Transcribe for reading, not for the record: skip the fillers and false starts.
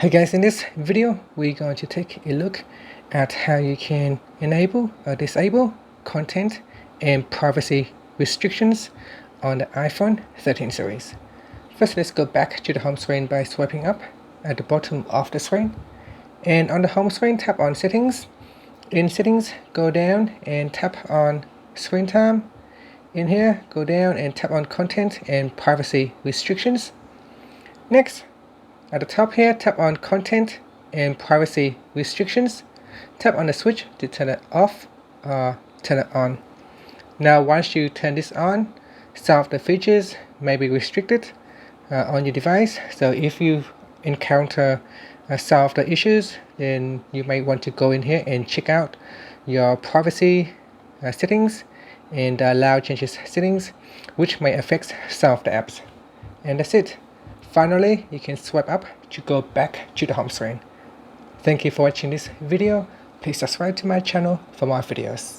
Hey guys, in this video we're going to take a look at how you can enable or disable content and privacy restrictions on the iPhone 13 series. First, let's go back to the home screen by swiping up at the bottom of the screen, and on the home screen tap on settings. In settings, go down and tap on screen time. In here, go down and tap on content and privacy restrictions. Next, at the top here, tap on content and privacy restrictions. Tap on the switch to turn it off or turn it on. Now once you turn this on, some of the features may be restricted on your device. So if you encounter some of the issues, then you may want to go in here and check out your privacy settings and allow changes settings, which may affect some of the apps. And that's it. Finally, you can swipe up to go back to the home screen. Thank you for watching this video. Please subscribe to my channel for more videos.